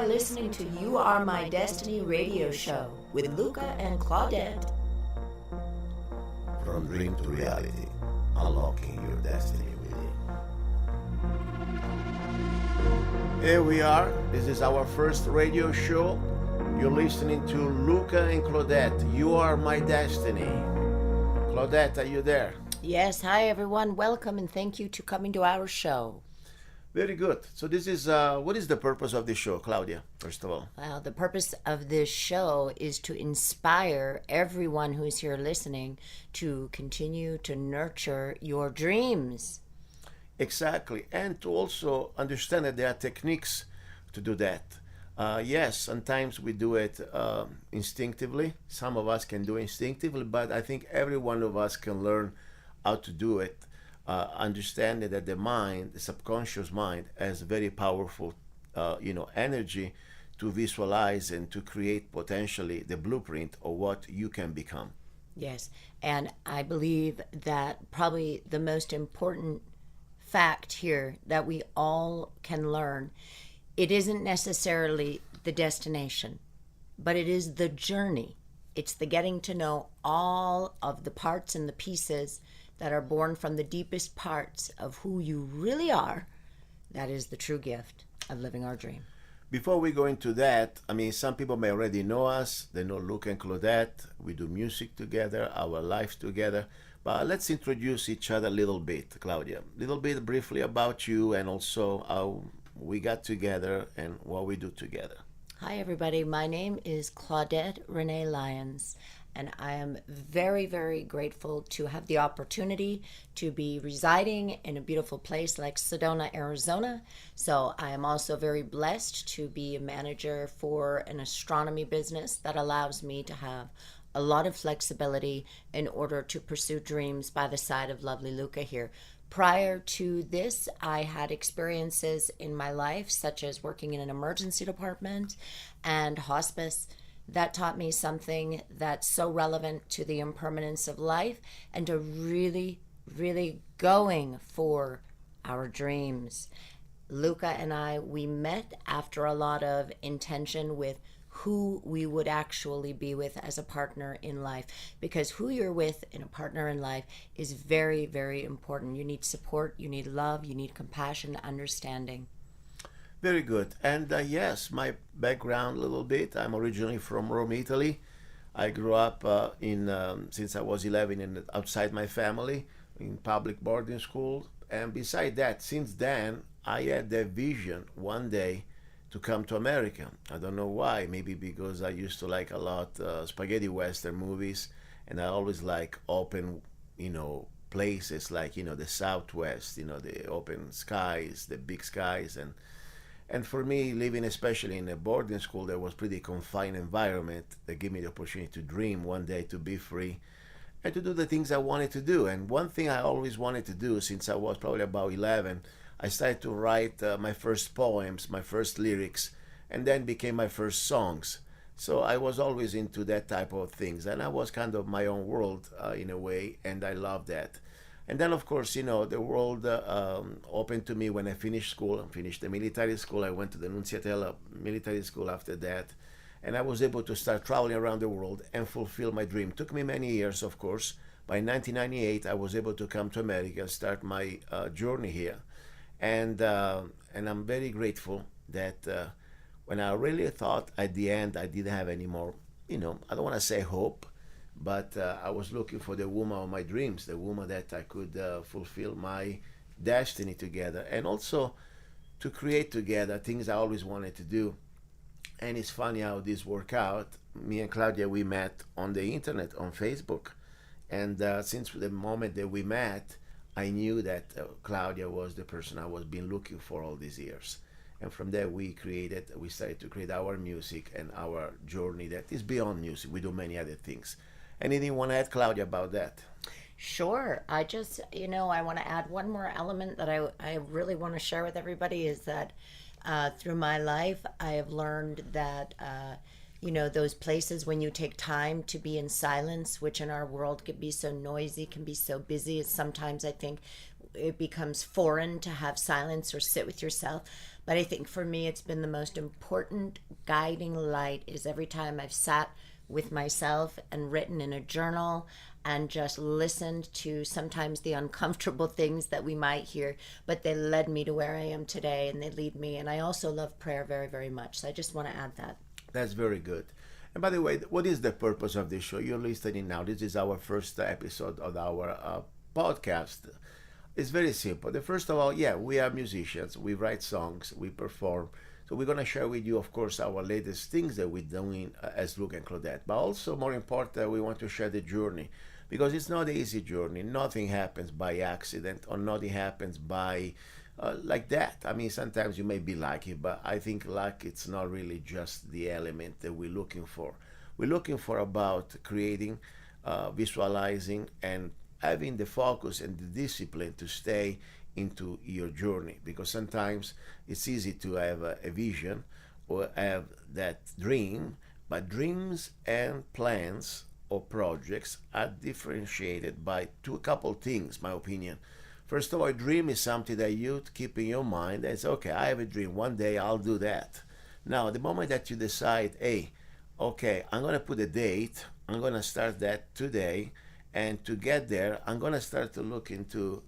are listening to You Are My Destiny radio show with Luca and Claudette. From dream to reality, unlocking your destiny with you. Here we are. This is our first radio show. You're listening to Luca and Claudette. You Are My Destiny. Claudette, are you there? Yes, hi everyone. Welcome and thank you to coming to our show. Very good. So this is, what is the purpose of this show, Claudia, first of all? Well, the purpose of this show is to inspire everyone who is here listening to continue to nurture your dreams. Exactly. And to also understand that there are techniques to do that. Yes, sometimes we do it instinctively. Some of us can do it instinctively, but I think every one of us can learn how to do it. Understanding that the mind, the subconscious mind, has very powerful, energy to visualize and to create potentially the blueprint of what you can become. Yes, and I believe that probably the most important fact here that we all can learn, it isn't necessarily the destination, but it is the journey. It's the getting to know all of the parts and the pieces that are born from the deepest parts of who you really are. That is the true gift of living our dream. Before we go into that, I mean, some people may already know us. They know Luca and Claudette. We do music together, our lives together. But let's introduce each other a little bit, Claudia. A little bit briefly about you and also how we got together and what we do together. Hi, everybody. My name is Claudette Renee Lyons, and I am very, very grateful to have the opportunity to be residing in a beautiful place like Sedona, Arizona. So I am also very blessed to be a manager for an astronomy business that allows me to have a lot of flexibility in order to pursue dreams by the side of lovely Luca here. Prior to this, I had experiences in my life, such as working in an emergency department and hospice, that taught me something that's so relevant to the impermanence of life and to really, really going for our dreams. Luca and I, we met after a lot of intention with who we would actually be with as a partner in life, because who you're with in a partner in life is very, very important. You need support, you need love, you need compassion, understanding. Very good. And yes, my background a little bit. I'm originally from Rome, Italy. I grew up since I was 11 outside my family in public boarding school. And beside that, since then, I had the vision one day to come to America. I don't know why. Maybe because I used to like a lot spaghetti western movies, and I always like open, places like the Southwest, the open skies, the big skies, and for me, living especially in a boarding school that was pretty confined environment that gave me the opportunity to dream one day, to be free and to do the things I wanted to do. And one thing I always wanted to do since I was probably about 11, I started to write my first poems, my first lyrics, and then became my first songs. So I was always into that type of things, and I was kind of my own world in a way, and I loved that. And then, of course, the world opened to me when I finished school. I finished the military school. I went to the Nunziatella military school after that. And I was able to start traveling around the world and fulfill my dream. It took me many years, of course. By 1998, I was able to come to America and start my journey here. And I'm very grateful that when I really thought at the end I didn't have any more, I don't want to say hope, but I was looking for the woman of my dreams, the woman that I could fulfill my destiny together, and also to create together things I always wanted to do. And it's funny how this worked out. Me and Claudia, we met on the internet, on Facebook. And since the moment that we met, I knew that Claudia was the person I was been looking for all these years. And from there we started to create our music and our journey that is beyond music. We do many other things. Anything you want to add, Claudia, about that? Sure. I just, I want to add one more element that I really want to share with everybody is that through my life, I have learned that, those places when you take time to be in silence, which in our world can be so noisy, can be so busy. Sometimes I think it becomes foreign to have silence or sit with yourself. But I think for me, it's been the most important guiding light is every time I've sat with myself and written in a journal and just listened to sometimes the uncomfortable things that we might hear, but they led me to where I am today, and they lead me. And I also love prayer very, very much. So I just want to add that. That's very good. And by the way, what is the purpose of this show? You're listening now. This is our first episode of our podcast. It's very simple. The first of all, yeah, we are musicians. We write songs. We perform. So we're going to share with you, of course, our latest things that we're doing as Luca and Claudette. But also, more important, we want to share the journey. Because it's not an easy journey. Nothing happens by accident, or nothing happens by like that. I mean, sometimes you may be lucky, but I think luck, it's not really just the element that we're looking for. We're looking for about creating, visualizing, and having the focus and the discipline to stay into your journey, because sometimes it's easy to have a vision or have that dream, but dreams and plans or projects are differentiated by a couple things, my opinion. First of all, a dream is something that you keep in your mind and say, okay, I have a dream, one day I'll do that. Now, the moment that you decide, hey, okay, I'm going to put a date, I'm going to start that today, and to get there, I'm going to start to look into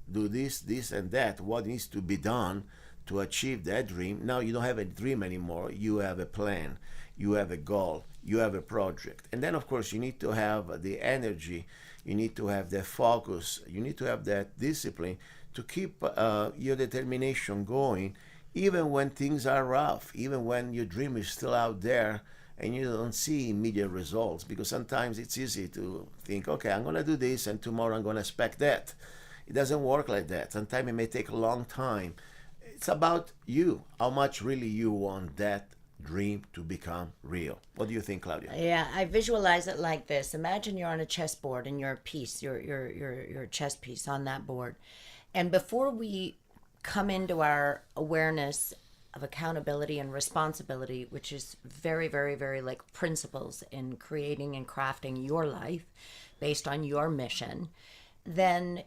do this, this, and that, what needs to be done to achieve that dream. Now you don't have a dream anymore. You have a plan. You have a goal. You have a project. And then, of course, you need to have the energy. You need to have the focus. You need to have that discipline to keep your determination going, even when things are rough, even when your dream is still out there and you don't see immediate results. Because sometimes it's easy to think, okay, I'm going to do this, and tomorrow I'm going to expect that. It doesn't work like that. Sometimes it may take a long time. It's about you, how much really you want that dream to become real. What do you think, Claudia? Yeah, I visualize it like this. Imagine you're on a chessboard and you're a piece, your chess piece on that board. And before we come into our awareness of accountability and responsibility, which is very, very, very like principles in creating and crafting your life based on your mission, then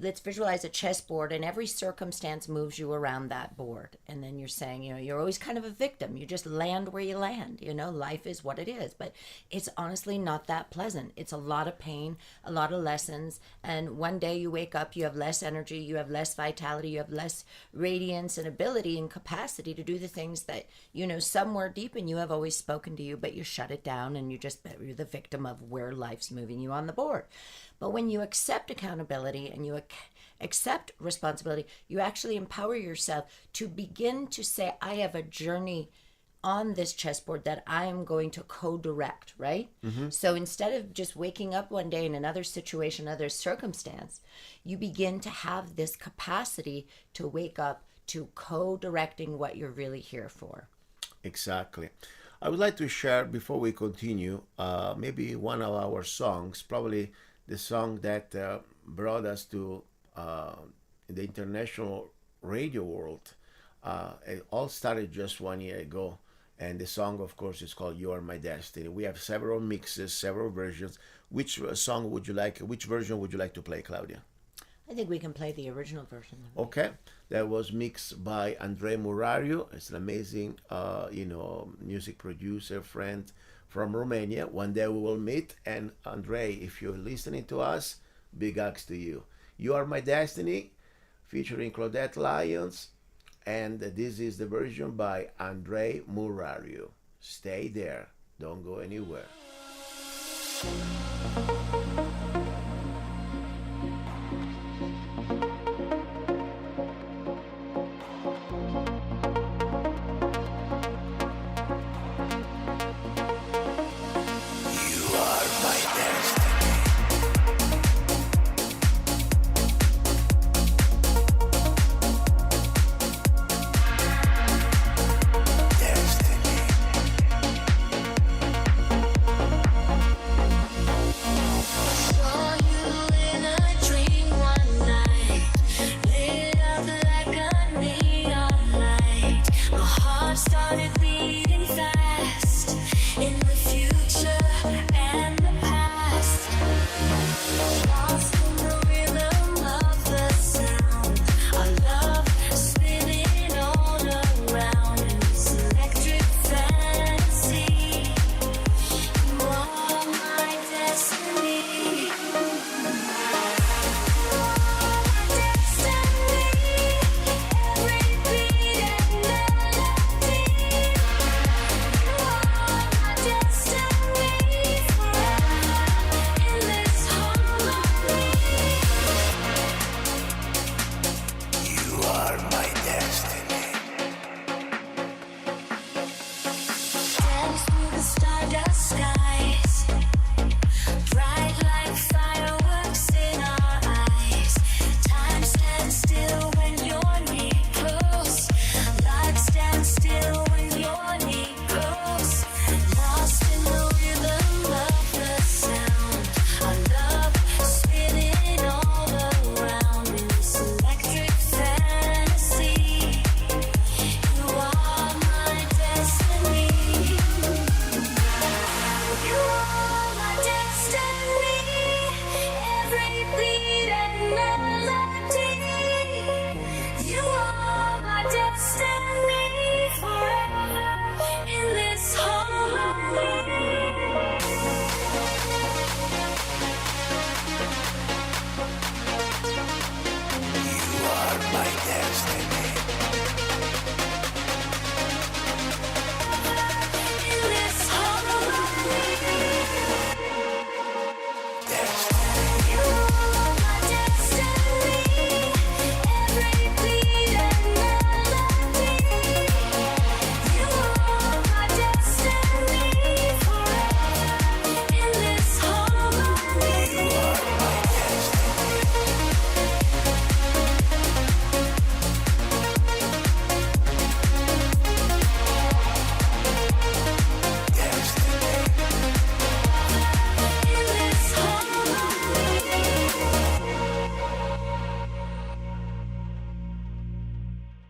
let's visualize a chessboard, and every circumstance moves you around that board. And then you're saying, you're always kind of a victim. You just land where you land. Life is what it is. But it's honestly not that pleasant. It's a lot of pain, a lot of lessons. And one day you wake up, you have less energy, you have less vitality, you have less radiance and ability and capacity to do the things that, somewhere deep in you have always spoken to you, but you shut it down and you're the victim of where life's moving you on the board. But when you accept accountability and you accept responsibility, you actually empower yourself to begin to say, I have a journey on this chessboard that I am going to co-direct, right? Mm-hmm. So instead of just waking up one day in another situation, another circumstance, you begin to have this capacity to wake up to co-directing what you're really here for. Exactly. I would like to share, before we continue, maybe one of our songs, probably the song that brought us to the international radio world. It all started just 1 year ago. And the song, of course, is called You Are My Destiny. We have several mixes, several versions. Which version would you like to play, Claudia? I think we can play the original version. Okay. That was mixed by Andrei Murario. It's an amazing, music producer, friend from Romania. One day we will meet. And Andrei, if you're listening to us, big hugs to you. You Are My Destiny, featuring Claudette Lyons. And this is the version by Andrei Murario. Stay there. Don't go anywhere.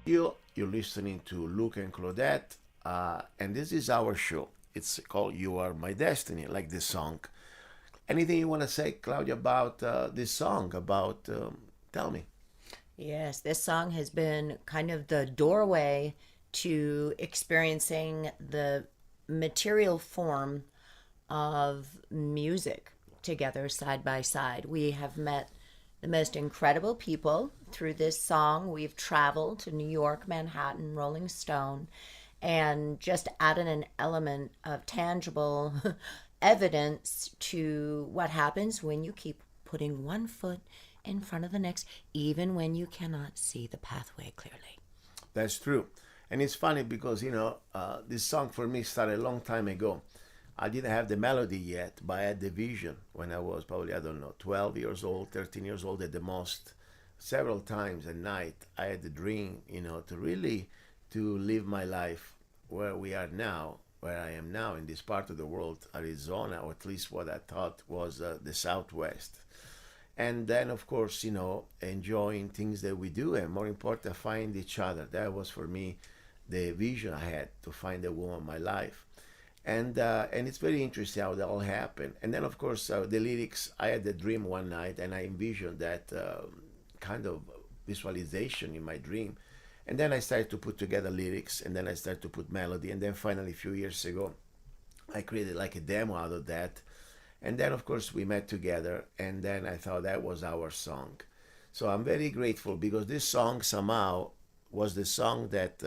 You're listening to Luca and Claudette, and this is our show. It's called "You Are My Destiny," like this song. Anything you want to say, Claudia, about this song? About tell me. Yes, this song has been kind of the doorway to experiencing the material form of music together side by side. We have met the most incredible people through this song. We've traveled to New York, Manhattan, Rolling Stone, and just added an element of tangible evidence to what happens when you keep putting one foot in front of the next, even when you cannot see the pathway clearly. That's true. And it's funny because, this song for me started a long time ago. I didn't have the melody yet, but I had the vision when I was probably, I don't know, 12 years old, 13 years old at the most. Several times at night, I had the dream, to really to live my life where we are now, where I am now in this part of the world, Arizona, or at least what I thought was the Southwest. And then, of course, enjoying things that we do, and more important, find each other. That was for me the vision I had, to find the woman of my life. And it's very interesting how that all happened. And then, of course, the lyrics. I had a dream one night, and I envisioned that kind of visualization in my dream. And then I started to put together lyrics, and then I started to put melody, and then finally, a few years ago, I created like a demo out of that. And then, of course, we met together, and then I thought that was our song. So I'm very grateful, because this song somehow was the song that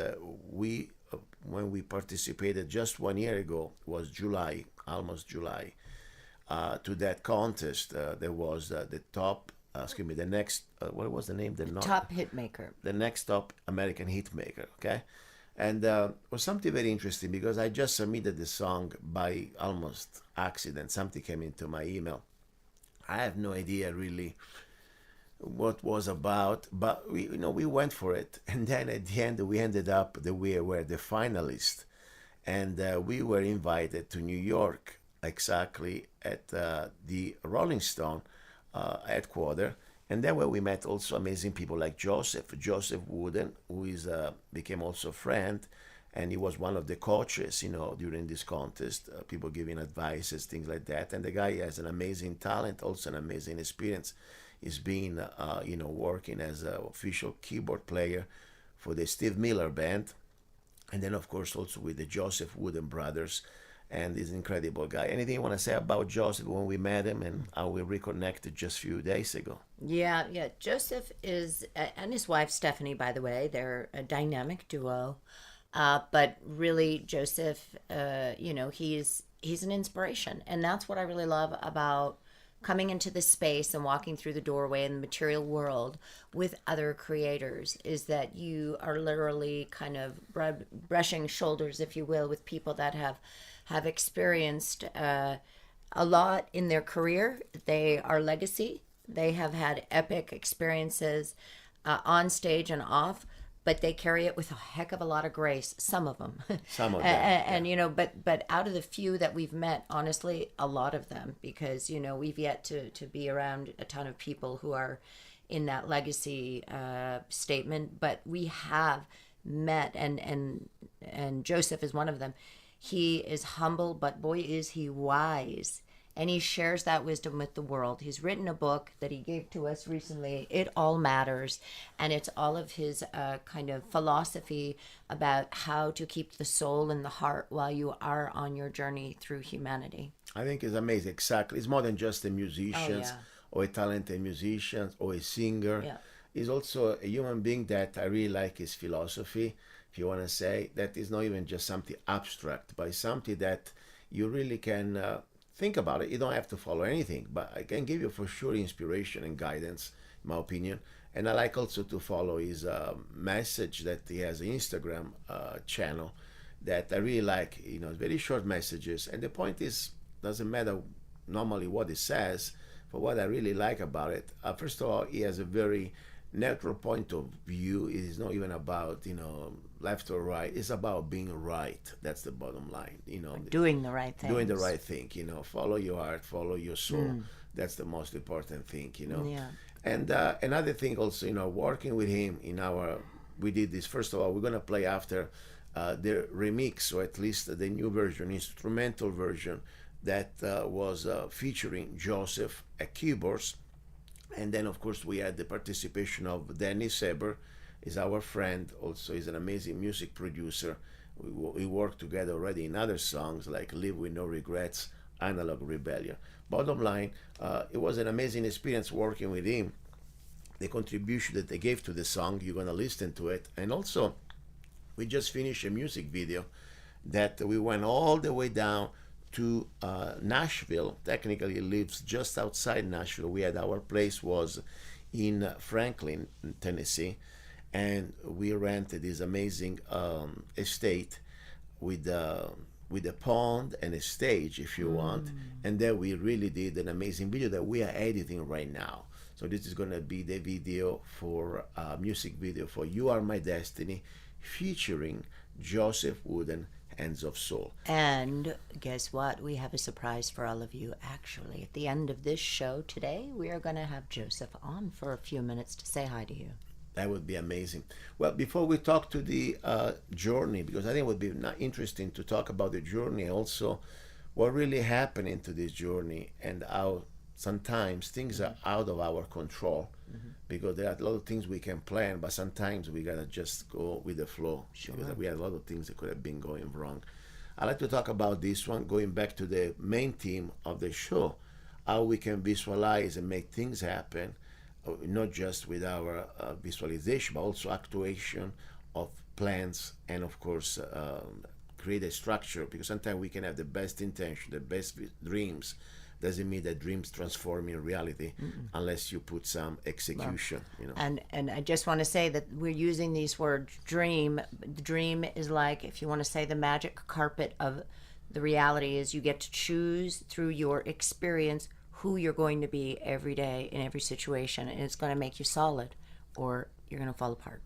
when we participated just 1 year ago, was July, almost July, to that contest. There was the top, the next, what was the name? Top hit maker. The next top American hit maker, okay? And was something very interesting, because I just submitted the song by almost accident. Something came into my email. I have no idea really what was about, but we went for it. And then at the end, we ended up that we were the finalists, and we were invited to New York, exactly at the Rolling Stone headquarters. And then where we met also amazing people like Joseph Wooten, who became also a friend, and he was one of the coaches, during this contest, people giving advices, things like that. And the guy has an amazing talent, also an amazing experience. He's been, working as an official keyboard player for the Steve Miller Band, and then of course also with the Joseph Wooten brothers. And he's an incredible guy. Anything you want to say about Joseph when we met him and how we reconnected just a few days ago? Yeah. Joseph is, and his wife Stephanie, by the way, they're a dynamic duo. But really, Joseph, he's an inspiration, and that's what I really love about coming into this space and walking through the doorway in the material world with other creators, is that you are literally kind of brushing shoulders, if you will, with people that have experienced a lot in their career. They are legacy. They have had epic experiences on stage and off, but they carry it with a heck of a lot of grace. Some of them. Some of them. And but out of the few that we've met, honestly, a lot of them, because we've yet to be around a ton of people who are in that legacy statement, but we have met, and Joseph is one of them. He is humble, but boy, is he wise. And he shares that wisdom with the world. He's written a book that he gave to us recently, It All Matters. And it's all of his kind of philosophy about how to keep the soul in the heart while you are on your journey through humanity. I think it's amazing. Exactly. It's more than just a musician or a talented musician or a singer. Yeah. He's also a human being that I really like his philosophy, if you want to say. That is not even just something abstract, but it's something that you really can think about it. You don't have to follow anything, but I can give you for sure inspiration and guidance, in my opinion. And I like also to follow his message that he has an Instagram channel that I really like. It's very short messages. And the point is, doesn't matter normally what he says, but what I really like about it, first of all, he has a very neutral point of view. It is not even about left or right. It's about being right. That's the bottom line. Doing the right thing. Doing the right thing. Follow your heart, follow your soul. That's the most important thing. Yeah. And another thing also, working with him in our we did this. First of all, we're gonna play after the remix, or at least the new version, instrumental version that was featuring Joseph at keyboards, and then of course we had the participation of Danny Saber, is our friend, also is an amazing music producer. We worked together already in other songs like Live With No Regrets, Analog Rebellion. Bottom line, it was an amazing experience working with him. The contribution that they gave to the song, you're gonna listen to it. And also, we just finished a music video that we went all the way down to Nashville. Technically, it lives just outside Nashville. We had our place was in Franklin, Tennessee, and we rented this amazing estate with a pond and a stage, if you want. And then we really did an amazing video that we are editing right now. So this is gonna be the video for music video for "You Are My Destiny," featuring Joseph Wooten, Hands of Soul. And guess what? We have a surprise for all of you. Actually, at the end of this show today, we are going to have Joseph on for a few minutes to say hi to you. That would be amazing. Well, before we talk to the journey, because I think it would be interesting to talk about the journey, also what really happened into this journey, and how sometimes things are out of our control, because there are a lot of things we can plan, but sometimes we gotta just go with the flow. Sure. Because we had a lot of things that could have been going wrong. I like to talk about this one, going back to the main theme of the show, how we can visualize and make things happen, not just with our visualization, but also actuation of plans, and of course create a structure, because sometimes we can have the best intention, the best dreams. Doesn't mean that dreams transform in reality unless you put some execution. And I just want to say that we're using these words dream. The dream is like, if you want to say, the magic carpet of the reality is you get to choose through your experience who you're going to be every day in every situation, and it's going to make you solid, or you're going to fall apart.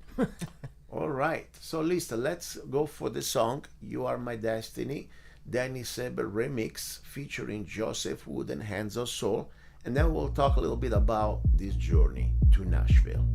All right. So Lisa, let's go for the song "You Are My Destiny," Danny Saber remix featuring Joseph Wooten, Hands of Soul, and then we'll talk a little bit about this journey to Nashville.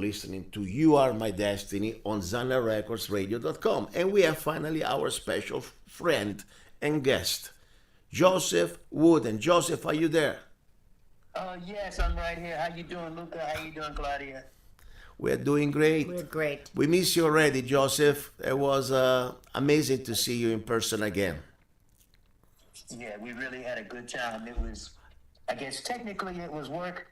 listening to You Are My Destiny on ZannaRecordsRadio.com. And we have finally our special friend and guest, Joseph Wooten. Joseph, are you there? Oh, yes, I'm right here. How you doing, Luca? How you doing, Claudia? We're doing great. We're great. We miss you already, Joseph. It was amazing to see you in person again. Yeah, we really had a good time. It was, I guess technically it was work,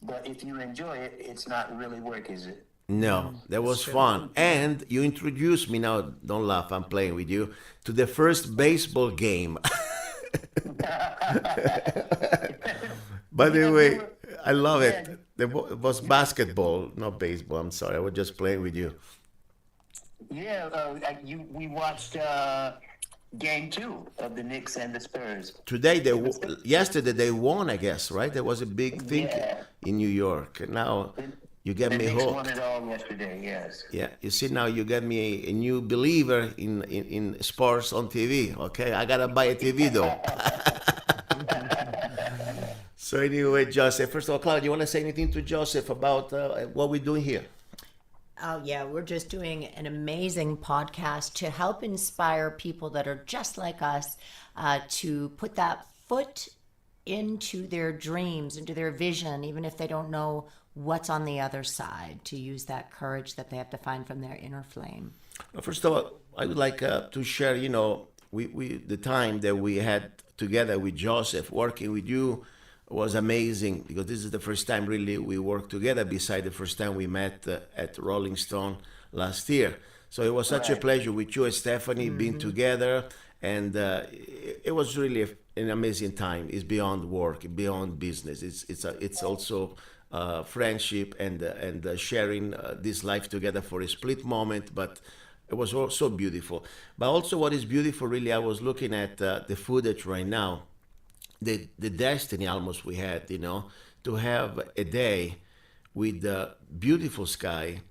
but if you enjoy it, it's not really work, is it? No, that was fun. And you introduced me, now don't laugh, I'm playing with you, to the first baseball game. By the way, I love it. It was basketball, not baseball. I'm sorry, I was just playing with you. Yeah, we watched game 2 of the Knicks and the Spurs. Yesterday they won, I guess, right? There was a big thing in New York. Now you get The me Knicks hooked. won it all yesterday, yes. Yeah, you see now you get me a new believer in sports on TV. Okay, I gotta buy a TV though. So anyway, Joseph, first of all, Claudia, you want to say anything to Joseph about what we're doing here? Oh, yeah, we're just doing an amazing podcast to help inspire people that are just like us to put that foot into their dreams, into their vision, even if they don't know what's on the other side, to use that courage that they have to find from their inner flame. Well, first of all, I would like to share, we the time that we had together with Joseph, working with you was amazing, because this is the first time really we worked together, beside the first time we met at Rolling Stone last year. So it was such a pleasure with you and Stephanie being together, and it was really an amazing time. It's beyond work, beyond business. It's also friendship and sharing this life together for a split moment, but it was all so beautiful. But also what is beautiful, really, I was looking at the footage right now, the destiny almost we had, to have a day with the beautiful sky,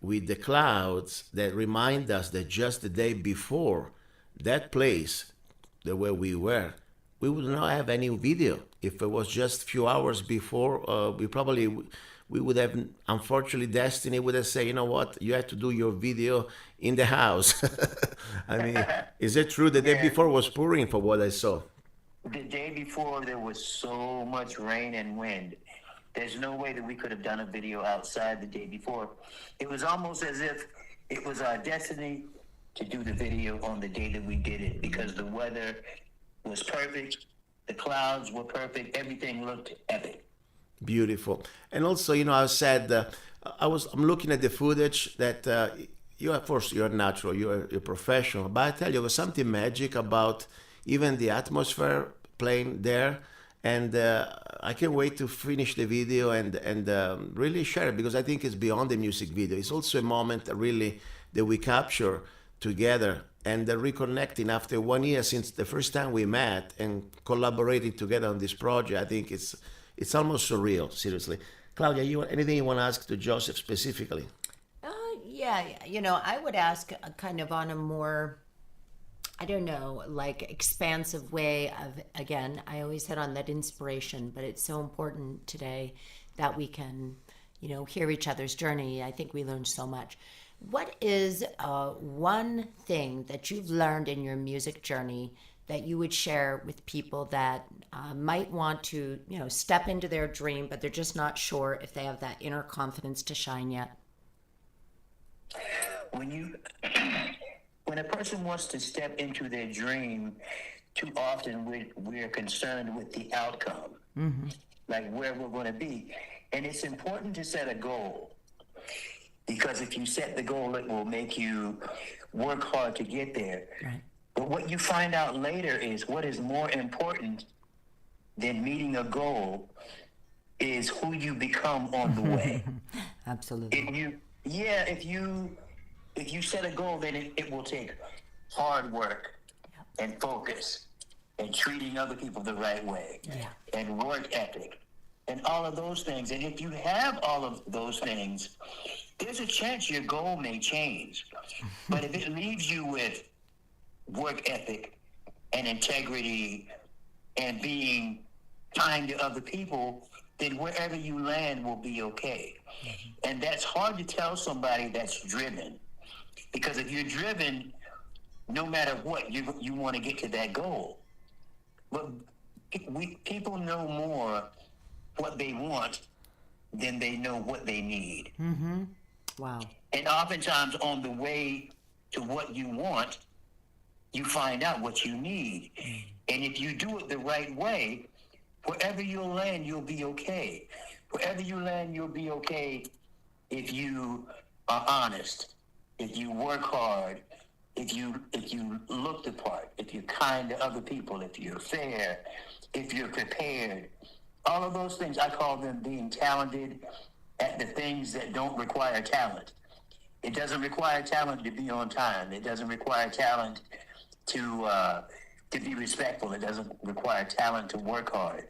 with the clouds that remind us that just the day before that place, where we were, we would not have any video. If it was just a few hours before, we would have, unfortunately, destiny would have said, you know what, you have to do your video in the house. I mean, is it true the day before was pouring, for what I saw? The day before, there was so much rain and wind. There's no way that we could have done a video outside the day before. It was almost as if it was our destiny to do the video on the day that we did it, because the weather was perfect, the clouds were perfect, everything looked epic. Beautiful. And also, I said, I'm looking at the footage that of course, you're natural, you're professional, but I tell you, there was something magic about even the atmosphere playing there, and I can't wait to finish the video and really share it, because I think it's beyond the music video. It's also a moment really that we capture together, and reconnecting after 1 year since the first time we met and collaborating together on this project. I think it's almost surreal, seriously. Claudia, anything you want to ask to Joseph specifically? Yeah, I would ask kind of on a more, I don't know, like expansive way of, again, I always hit on that inspiration, but it's so important today that we can, hear each other's journey. I think we learned so much. What is one thing that you've learned in your music journey that you would share with people that might want to, step into their dream, but they're just not sure if they have that inner confidence to shine yet? When a person wants to step into their dream, too often we're concerned with the outcome, like where we're going to be. And it's important to set a goal, because if you set the goal, it will make you work hard to get there. Right. But what you find out later is what is more important than meeting a goal is who you become on the way. Absolutely. If you set a goal, then it will take hard work and focus and treating other people the right way and work ethic and all of those things. And if you have all of those things, there's a chance your goal may change. But if it leaves you with work ethic and integrity and being kind to other people, then wherever you land will be okay. And that's hard to tell somebody that's driven. Because if you're driven, no matter what, you want to get to that goal. But people know more what they want than they know what they need. Mm-hmm. Wow. And oftentimes on the way to what you want, you find out what you need. And if you do it the right way, wherever you'll land, you'll be okay. Wherever you land, you'll be okay if you are honest, if you work hard, if you look the part, if you're kind to other people, if you're fair, if you're prepared. All of those things, I call them being talented at the things that don't require talent. It doesn't require talent to be on time. It doesn't require talent to be respectful. It doesn't require talent to work hard.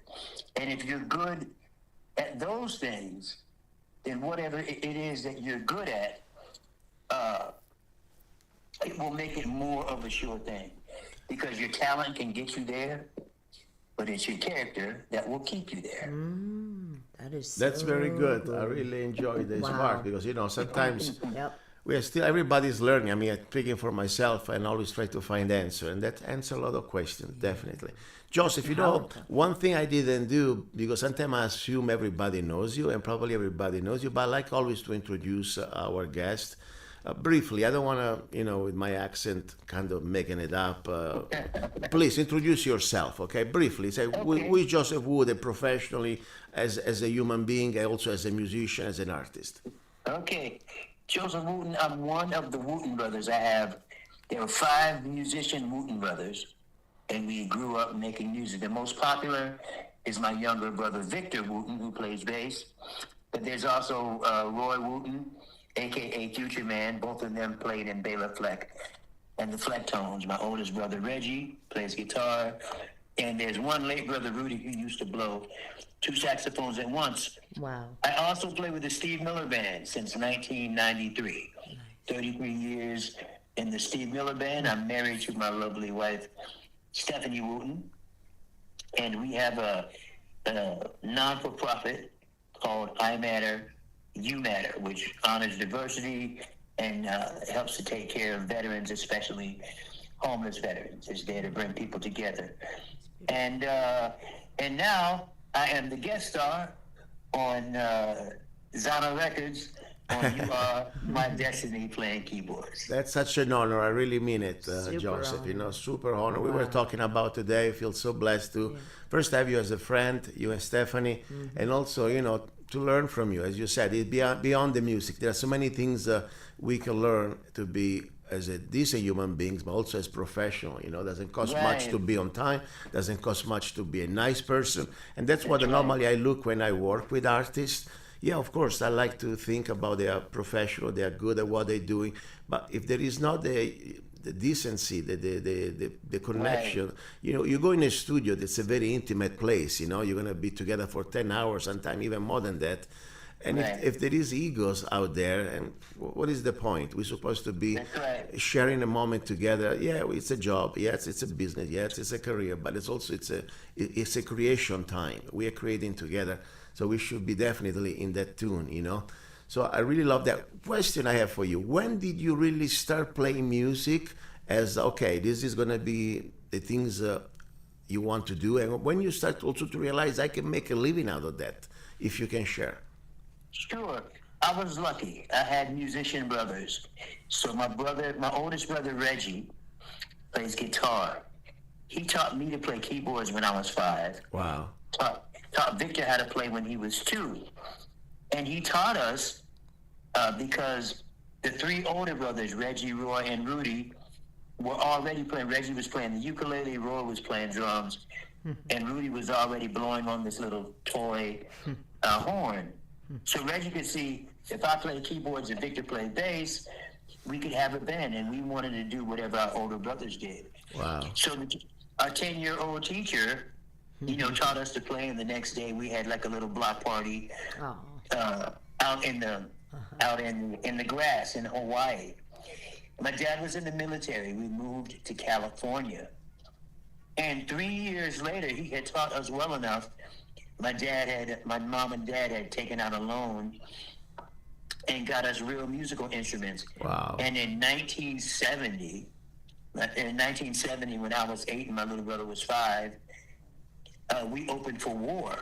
And if you're good at those things, then whatever it is that you're good at, it will make it more of a sure thing. Because your talent can get you there, but it's your character that will keep you there. That's very good. I really enjoy this part because, sometimes Yep. we are still, everybody's learning. I mean, speaking for myself, and always try to find answer, and that answers a lot of questions, definitely. Joseph, one thing I didn't do, because sometimes I assume everybody knows you, and probably everybody knows you, but I like always to introduce our guest briefly. I don't want to, with my accent, kind of making it up. Please introduce yourself, okay? Briefly, say who is Joseph Wooten professionally, as a human being, and also as a musician, as an artist. Okay. Joseph Wooten, I'm one of the Wooten brothers. There are 5 musician Wooten brothers, and we grew up making music. The most popular is my younger brother, Victor Wooten, who plays bass. But there's also Roy Wooten, a.k.a. Future Man. Both of them played in Bela Fleck and the Flecktones. My oldest brother, Reggie, plays guitar. And there's one late brother, Rudy, who used to blow 2 saxophones at once. Wow. I also play with the Steve Miller Band since 1993. 33 years in the Steve Miller Band. I'm married to my lovely wife, Stephanie Wooten. And we have a non-for-profit called I Matter, You Matter, which honors diversity and helps to take care of veterans, especially homeless veterans. It's there to bring people together. And now I am the guest star on Zanna Records on You Are My Destiny playing keyboards. That's such an honor. I really mean it, Joseph. honor. Super honor. We were talking about today. I feel so blessed to first have you as a friend, you and Stephanie, and also, to learn from you. As you said, it's beyond the music. There are so many things we can learn to be as a decent human beings, but also as professional. Doesn't cost much to be on time. Doesn't cost much to be a nice person, and that's what normally I look when I work with artists. Yeah, of course, I like to think about they are professional, they are good at what they're doing. But if there is not the decency, the connection, you go in a studio that's a very intimate place. You're going to be together for 10 hours, sometimes even more than that. And if there is egos out there, and what is the point? We're supposed to be sharing a moment together. Yeah, it's a job. Yes, it's a business. Yes, it's a career. But it's also it's a creation time. We are creating together, so we should be definitely in that tune. So I really love that. Question I have for you: when did you really start playing music? As okay, this is gonna be the things you want to do, and when you start also to realize I can make a living out of that, if you can share. Sure. I was lucky. I had musician brothers. So my oldest brother, Reggie, plays guitar. He taught me to play keyboards when I was 5. Wow. Taught Victor how to play when he was 2. And he taught us because the 3 older brothers, Reggie, Roy, and Rudy, were already playing. Reggie was playing the ukulele, Roy was playing drums, and Rudy was already blowing on this little toy horn. So Reggie could see if I played keyboards and Victor played bass, we could have a band, and we wanted to do whatever our older brothers did. Wow. So our 10-year-old teacher, taught us to play, and the next day we had like a little block party out in the grass in Hawaii. My dad was in the military. We moved to California. And 3 years later, he had taught us well enough my mom and dad had taken out a loan and got us real musical instruments. Wow. And in 1970, when I was 8 and my little brother was 5, we opened for War.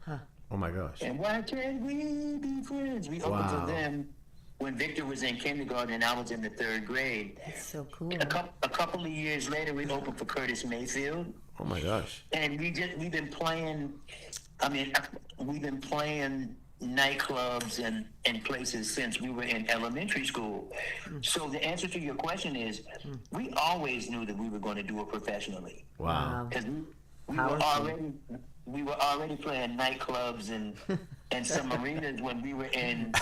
Oh my gosh. And why can't we be friends? We opened for them when Victor was in kindergarten and I was in the 3rd grade. That's so cool. A couple of years later, we opened for Curtis Mayfield. Oh my gosh. And we've been playing. I mean, we've been playing nightclubs and places since we were in elementary school. So the answer to your question is, we always knew that we were going to do it professionally. Wow. Because we were already playing nightclubs and some arenas when we were in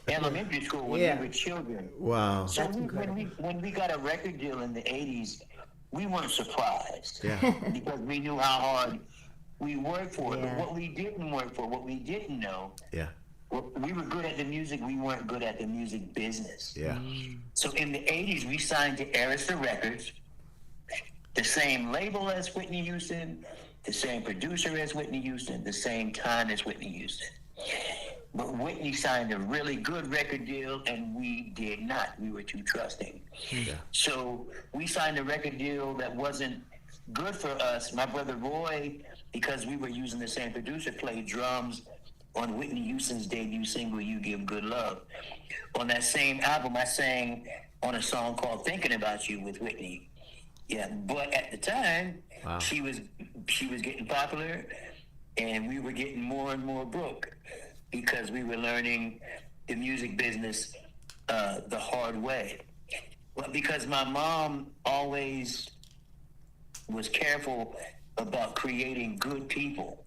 elementary school when we were children. Wow. So when we got a record deal in the 80s, we weren't surprised. Yeah. Because we knew how hard we worked for it. But what we didn't work for, what we didn't know, we were good at the music, we weren't good at the music business. Yeah. So in the 80s, we signed to Arista Records, the same label as Whitney Houston, the same producer as Whitney Houston, the same time as Whitney Houston. But Whitney signed a really good record deal, and we did not. We were too trusting. Yeah. So we signed a record deal that wasn't good for us. My brother Roy, because we were using the same producer, played drums on Whitney Houston's debut single, You Give Good Love. On that same album, I sang on a song called Thinking About You with Whitney. Yeah, but at the time, she was getting popular, and we were getting more and more broke because we were learning the music business the hard way. Well, because my mom always was careful about creating good people.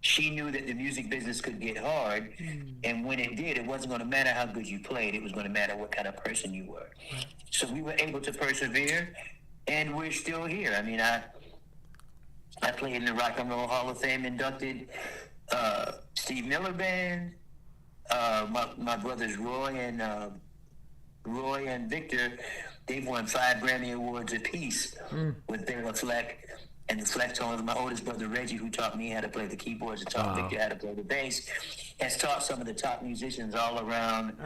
She knew that the music business could get hard, and when it did, it wasn't going to matter how good you played. It was going to matter what kind of person you were. So we were able to persevere, and we're still here. I mean, I played in the Rock and Roll Hall of Fame inducted Steve Miller Band. My brothers Roy and Victor, they've won 5 Grammy Awards apiece with their Fleck and the Flecktones. My oldest brother Reggie, who taught me how to play the keyboards and taught Victor how to play the bass, has taught some of the top musicians all around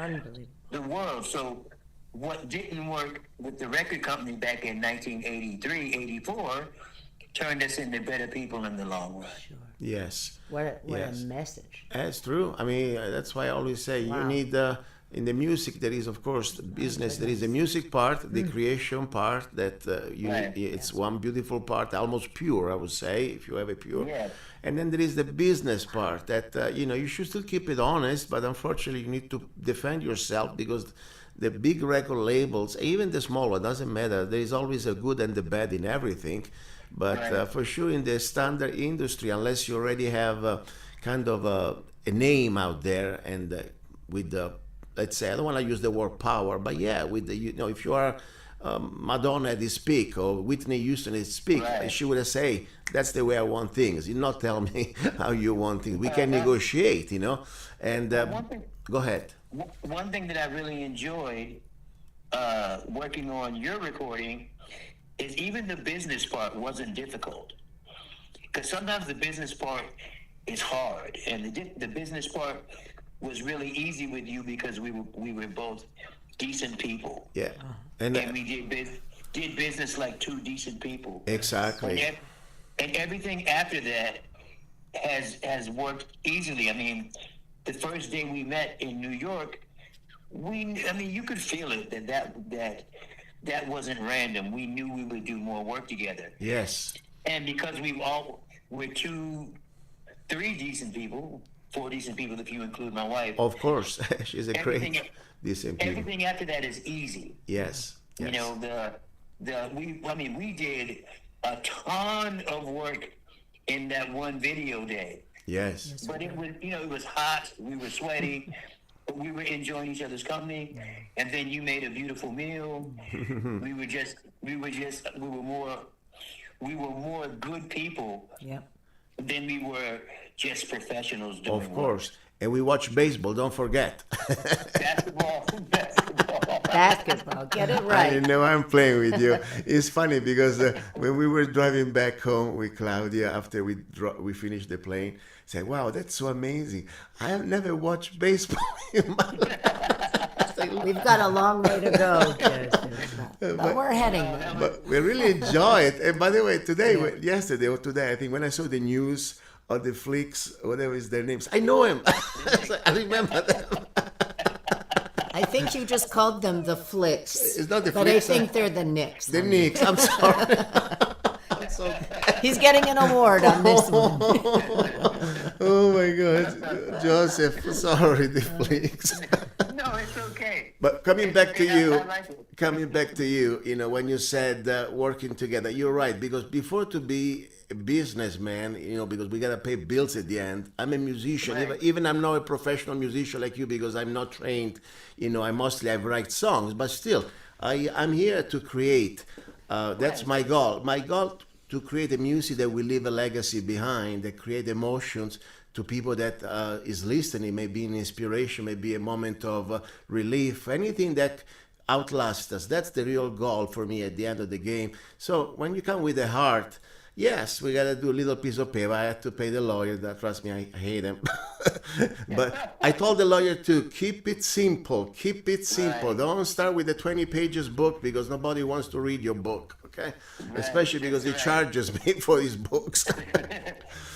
the world. So what didn't work with the record company back in 1983, 84, turned us into better people in the long run. Sure. Yes. What a message. That's true. I mean, that's why I always say you need, in the music, there is, of course, the business. There is the music part, the creation part, that it's one beautiful part, almost pure, I would say, if you have a pure. Yeah. And then there is the business part that, you should still keep it honest, but unfortunately you need to defend yourself because the big record labels, even the small one, doesn't matter. There is always a good and the bad in everything. But for sure in the standard industry, unless you already have kind of a name out there and with the, let's say, I don't want to use the word power, but with the, if you are Madonna at his peak or Whitney Houston at his peak, she would say, that's the way I want things. You not tell me how you want things. We can negotiate, and go ahead. One thing that I really enjoyed working on your recording is even the business part wasn't difficult. Because sometimes the business part is hard, and the business part was really easy with you because we were both decent people. Yeah, and we did business like 2 decent people. Exactly. And everything after that has worked easily. I mean, the first day we met in New York, you could feel it that wasn't random. We knew we would do more work together. Yes. And because we're 3 decent people, 4 decent people if you include my wife. Of course, she's a great decent people. Everything after that is easy. Yes. We did a ton of work in that one video day. Yes. But it was hot. We were sweaty. But we were enjoying each other's company, and then you made a beautiful meal. we were more good people than we were just professionals doing Of course. Work. And we watch baseball, don't forget. Basketball. basketball. Get it I right. know I'm playing with you. It's funny because when we were driving back home with Claudia after we finished the plane, said, "Wow, that's so amazing! I have never watched baseball in my life." We've got a long way to go, Joseph, but we're heading there. But we really enjoy it. And by the way, yesterday or today, I think when I saw the news or the flicks, whatever is their names, I know him. I remember them. I think you just called them the Flicks. It's not the but Flicks. I think they're the Knicks. The Knicks. I'm sorry. He's getting an award on this one. Oh my God, Joseph, sorry, the flicks. No, it's okay. But coming back to you, I like it. when you said working together, you're right, because before to be a businessman, because we gotta pay bills at the end. I'm a musician, Right. even I'm not a professional musician like you because I'm not trained. I write songs, but still, I'm here to create. That's my goal. My goal to create a music that will leave a legacy behind, that create emotions to people that is listening, maybe an inspiration, maybe a moment of relief, anything that outlasts us. That's the real goal for me at the end of the game. So when you come with a heart, yes, we gotta do a little piece of paper. I had to pay the lawyer. Trust me, I hate him. But I told the lawyer to keep it simple. Keep it simple. Right. Don't start with a 20 pages book because nobody wants to read your book. Okay, especially because he That's right. charges me for his books.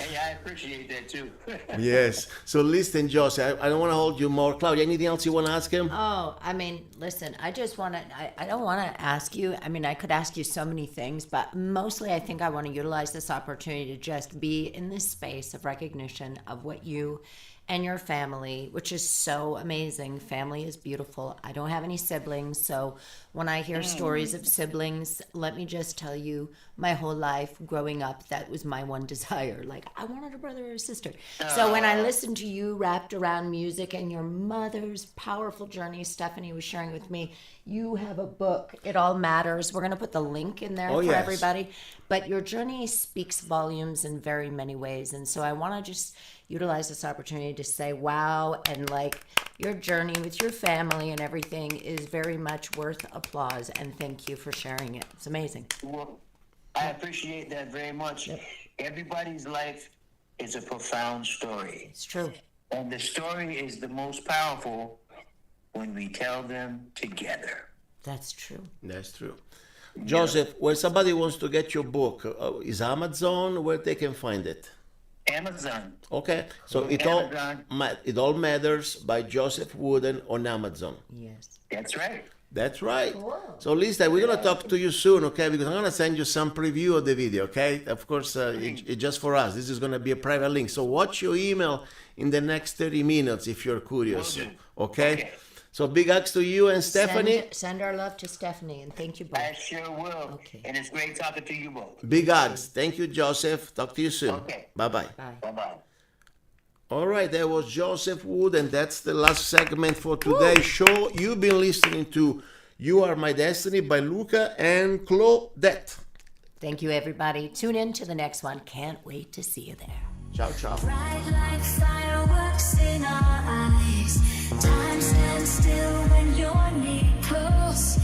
Hey, I appreciate that too. Yes. So listen, Joseph, I don't want to hold you more. Claudia, anything else you want to ask him? Oh, I mean, listen, I just want to, I don't want to ask you. I mean, I could ask you so many things, but mostly I think I want to utilize this opportunity to just be in this space of recognition of what you and your family, which is so amazing. Family is beautiful. I don't have any siblings, so when I hear stories of siblings, let me just tell you, my whole life growing up, that was my one desire. Like, I wanted a brother or a sister. So when I listened to you wrapped around music and your mother's powerful journey, Stephanie was sharing with me, you have a book, It All Matters. We're going to put the link in there for yes. everybody. But your journey speaks volumes in very many ways. And so I want to just utilize this opportunity to say, wow, and like your journey with your family and everything is very much worth applause. And thank you for sharing it. It's amazing. Well, I appreciate that very much. Yep. Everybody's life is a profound story. It's true. And the story is the most powerful when we tell them together. That's true. That's true. Joseph, when somebody wants to get your book, is Amazon where they can find it? Amazon. Okay, so Amazon. It All Matters by Joseph Wooten on Amazon. Yes. That's right. That's right. Cool. So Lisa, we're gonna talk to you soon, okay? Because I'm gonna send you some preview of the video, okay? Of course, it's just for us. This is gonna be a private link. So watch your email in the next 30 minutes if you're curious, Will do. okay? Okay. So big hugs to you and Stephanie. Send our love to Stephanie and thank you both. I sure will. Okay. And it's great talking to you both. Big hugs. Thank you, Joseph. Talk to you soon. Okay. Bye-bye. Bye. Bye-bye. All right, that was Joseph Wood, and that's the last segment for today's show. You've been listening to You Are My Destiny by Luca and Claudette. Thank you, everybody. Tune in to the next one. Can't wait to see you there. Ciao, ciao. Bright like fireworks in our eyes. Time stands still when you're near close.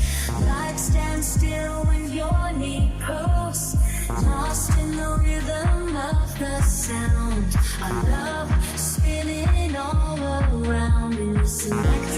Light stands still when you're near close. Lost in the rhythm of the sound. Our love spinning all around. And listen like